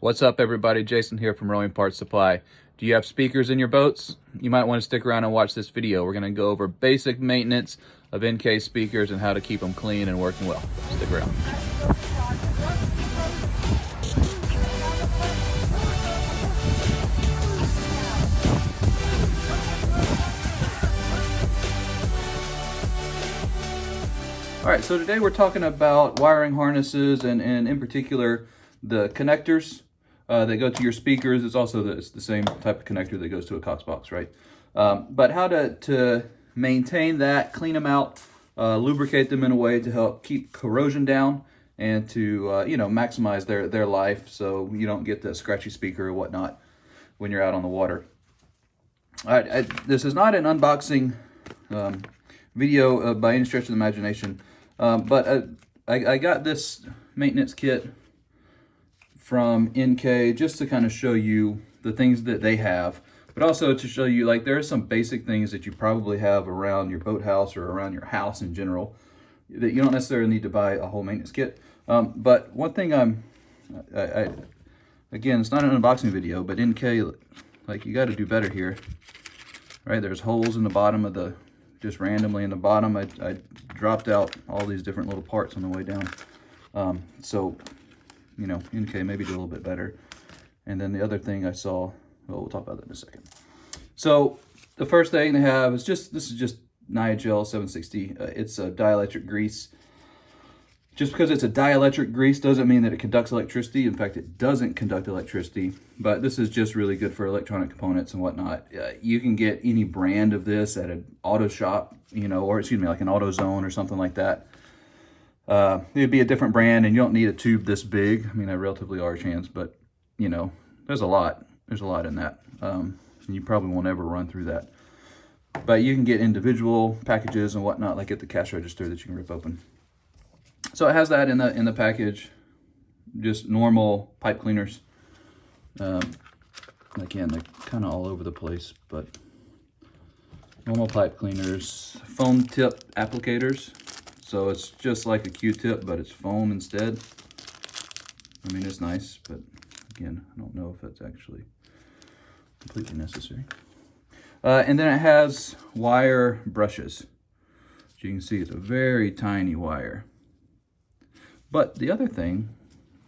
What's up, everybody? Jason here from Rowing Parts Supply. Do you have speakers in your boats? You might want to stick around and watch this video. We're going to go over basic maintenance of NK speakers and how to keep them clean and working well. Stick around. All right, so today we're talking about wiring harnesses and in particular the connectors that go to your speakers. It's also it's the same type of connector that goes to a Cox box, right? But how to maintain that, clean them out, lubricate them in a way to help keep corrosion down and to maximize their life, so you don't get the scratchy speaker or whatnot when you're out on the water. All right, this is not an unboxing video by any stretch of the imagination, but I got this maintenance kit from NK just to kind of show you the things that they have, but also to show you, like, there are some basic things that you probably have around your boathouse or around your house in general that you don't necessarily need to buy a whole maintenance kit. But one thing again, it's not an unboxing video, but NK, like, you got to do better here, right? There's holes in the bottom of the, just randomly in the bottom. I dropped out all these different little parts on the way down. So, NK maybe do a little bit better. And then the other thing I saw, well, we'll talk about that in a second. So the first thing they have is this is just Nyagel 760. It's a dielectric grease. Just because it's a dielectric grease doesn't mean that it conducts electricity. In fact, it doesn't conduct electricity, but this is just really good for electronic components and whatnot. You can get any brand of this at an auto shop, or excuse me, like an AutoZone or something like that. It'd be a different brand, and you don't need a tube this big. I mean, I have relatively large hands, but there's a lot. There's a lot in that. And you probably won't ever run through that. But you can get individual packages and whatnot, like at the cash register, that you can rip open. So it has that in the package. Just normal pipe cleaners. Again, they're kind of all over the place, but normal pipe cleaners, foam tip applicators. So it's just like a Q-tip, but it's foam instead. I mean, it's nice, but again, I don't know if that's actually completely necessary. And then it has wire brushes. As you can see, it's a very tiny wire. But the other thing,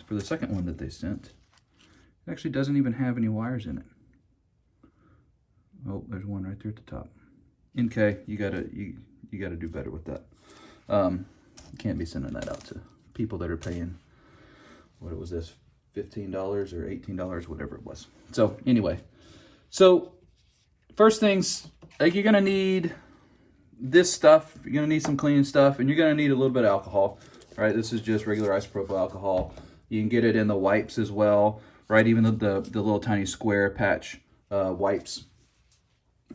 for the second one that they sent, it actually doesn't even have any wires in it. Oh, there's one right there at the top. NK, you gotta do better with that. You can't be sending that out to people that are paying, what was this, $15 or $18, whatever it was. So anyway, so first things, like, you're gonna need this stuff. You're gonna need some cleaning stuff, and you're gonna need a little bit of alcohol. All right, this is just regular isopropyl alcohol. You can get it in the wipes as well, right? Even the little tiny square patch wipes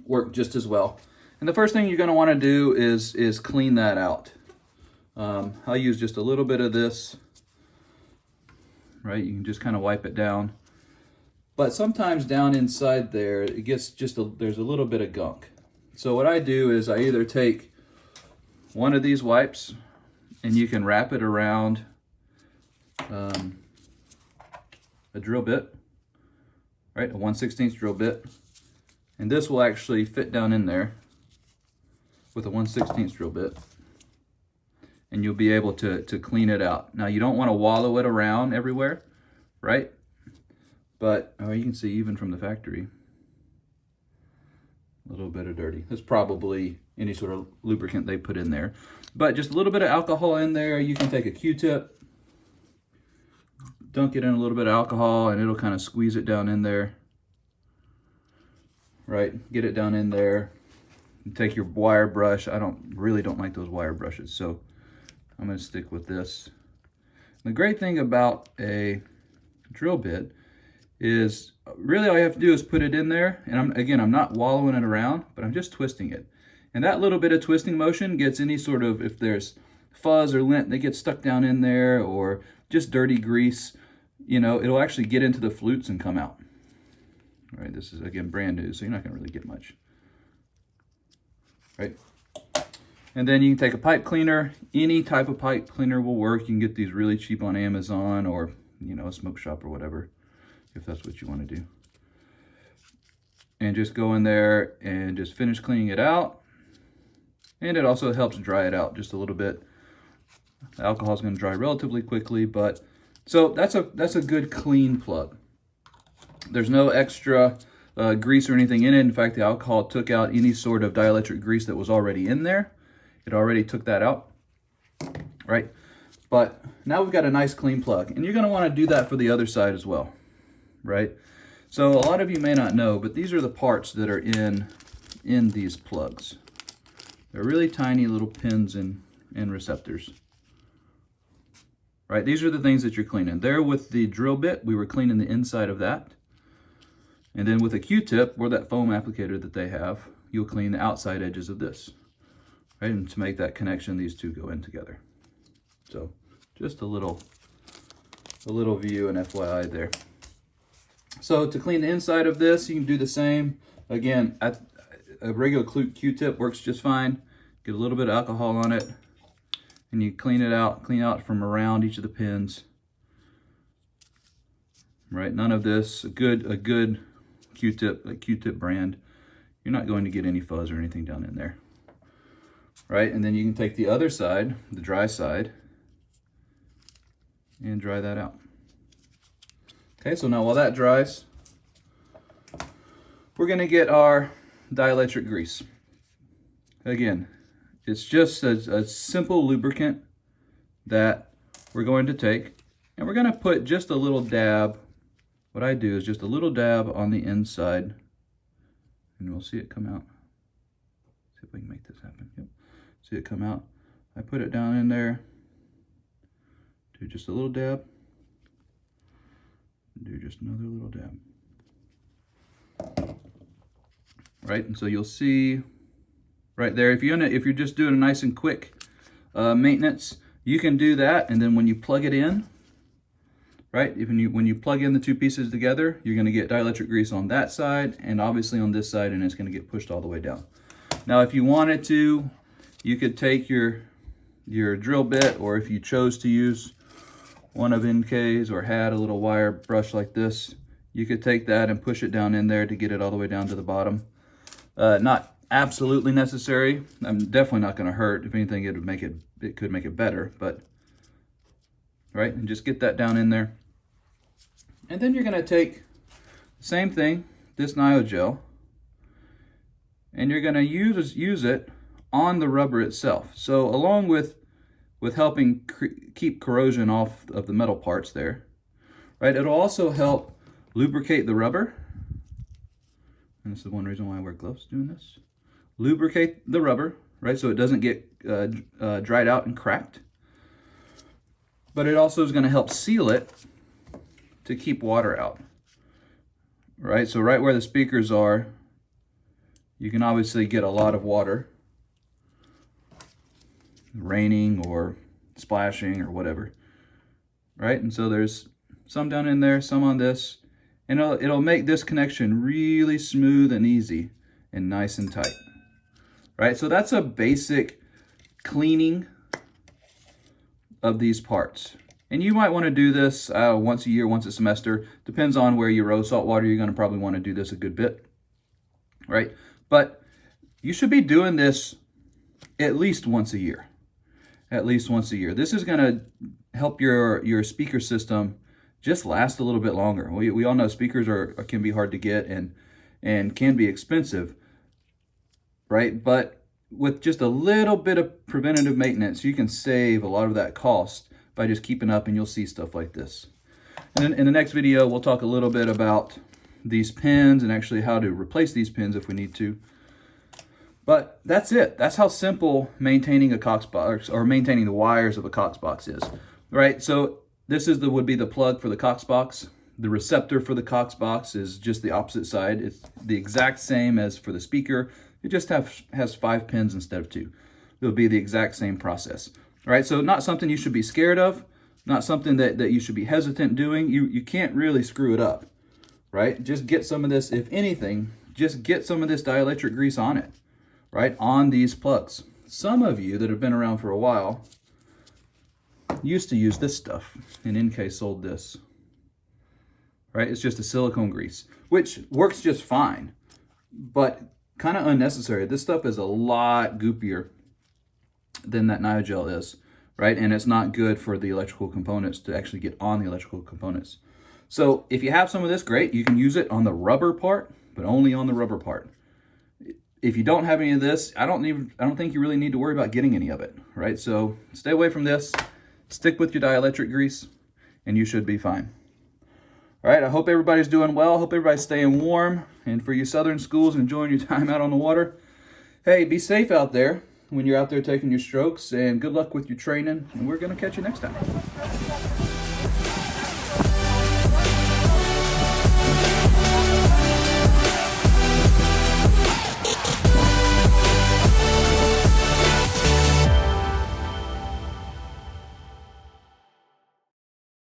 work just as well. And the first thing you're gonna wanna do is clean that out. I'll use just a little bit of this, right? You can just kind of wipe it down. But sometimes down inside there, it gets there's a little bit of gunk. So what I do is I either take one of these wipes, and you can wrap it around a drill bit, right? A 1/16 drill bit. And this will actually fit down in there with a 1/16 drill bit. And you'll be able to clean it out. Now, you don't want to wallow it around everywhere, right? But you can see even from the factory, a little bit of dirty. That's probably any sort of lubricant they put in there. But just a little bit of alcohol in there. You can take a Q-tip, dunk it in a little bit of alcohol, and it'll kind of squeeze it down in there, right? Get it down in there. And take your wire brush. I really don't like those wire brushes, so I'm going to stick with this. The great thing about a drill bit is really all you have to do is put it in there, and I'm not wallowing it around, but I'm just twisting it. And that little bit of twisting motion gets any sort of, if there's fuzz or lint that gets stuck down in there, or just dirty grease, it'll actually get into the flutes and come out. All right, this is, again, brand new, so you're not going to really get much. Right? And then you can take a pipe cleaner. Any type of pipe cleaner will work. You can get these really cheap on Amazon or, a smoke shop or whatever. if that's what you want to do. And just go in there and just finish cleaning it out. And it also helps dry it out just a little bit. The alcohol is going to dry relatively quickly, but so that's a good clean plug. There's no extra grease or anything in it. In fact, the alcohol took out any sort of dielectric grease that was already in there. It already took that out, right? But now we've got a nice clean plug, and you're going to want to do that for the other side as well, right? So a lot of you may not know, but these are the parts that are in these plugs. They're really tiny little pins and receptors, right? These are the things that you're cleaning. There with the drill bit, we were cleaning the inside of that. And then with a Q-tip, or that foam applicator that they have, you'll clean the outside edges of this, right? And to make that connection, these two go in together. So just a little view and FYI there. So to clean the inside of this, you can do the same. Again, a regular Q-tip works just fine. Get a little bit of alcohol on it, and you clean out from around each of the pins. Right, none of this. A good Q-tip brand. You're not going to get any fuzz or anything down in there. Right, and then you can take the other side, the dry side, and dry that out. Okay, so now while that dries, we're going to get our dielectric grease. Again, it's just a simple lubricant that we're going to take, and we're going to put just a little dab. What I do is just a little dab on the inside, and we'll see it come out. See if we can make this happen. Yep. See it come out. I put it down in there, do just a little dab, do just another little dab. Right, and so you'll see right there, if you're just doing a nice and quick maintenance, you can do that, and then when you plug it in, right, when you plug in the two pieces together, you're going to get dielectric grease on that side and obviously on this side, and it's going to get pushed all the way down. Now, if you wanted to, you could take your drill bit, or if you chose to use one of NK's or had a little wire brush like this, you could take that and push it down in there to get it all the way down to the bottom. Not absolutely necessary. I'm definitely not going to hurt. If anything, it could make it better, but right, and just get that down in there. And then you're going to take the same thing, this Nio-Gel, and you're going to use it on the rubber itself. So along with helping keep corrosion off of the metal parts there, right, it'll also help lubricate the rubber. And this is one reason why I wear gloves doing this. Lubricate the rubber, right, so it doesn't get dried out and cracked. But it also is going to help seal it to keep water out, right? So right where the speakers are, you can obviously get a lot of water, raining or splashing or whatever, right? And so there's some down in there, some on this, and it'll make this connection really smooth and easy and nice and tight, right? So that's a basic cleaning of these parts. And you might want to do this once a year, once a semester. Depends on where you row saltwater. You're going to probably want to do this a good bit, right? But you should be doing this at least once a year. At least once a year. This is going to help your speaker system just last a little bit longer. We all know speakers can be hard to get and can be expensive, right? But with just a little bit of preventative maintenance, you can save a lot of that cost by just keeping up, and you'll see stuff like this. And then in the next video, we'll talk a little bit about these pins and actually how to replace these pins if we need to. But that's it. That's how simple maintaining a Cox box, or maintaining the wires of a Cox box, is, right? So this would be the plug for the Cox box. The receptor for the Cox box is just the opposite side. It's the exact same as for the speaker. It just has 5 pins instead of 2. It'll be the exact same process. All right, so not something you should be scared of, not something that you should be hesitant doing. You can't really screw it up, right? Just get some of this, if anything, just get some of this dielectric grease on it, right, on these plugs. Some of you that have been around for a while used to use this stuff, and NK sold this, right? It's just a silicone grease, which works just fine, but kind of unnecessary. This stuff is a lot goopier than that Nio-Gel is, right? And it's not good for the electrical components to actually get on the electrical components. So if you have some of this, great. You can use it on the rubber part, but only on the rubber part. If you don't have any of this, I don't think you really need to worry about getting any of it, right? So stay away from this, stick with your dielectric grease, and you should be fine. All right, I hope everybody's doing well. Hope everybody's staying warm. And for you southern schools, enjoying your time out on the water. Hey, be safe out there when you're out there taking your strokes, and good luck with your training. And we're going to catch you next time.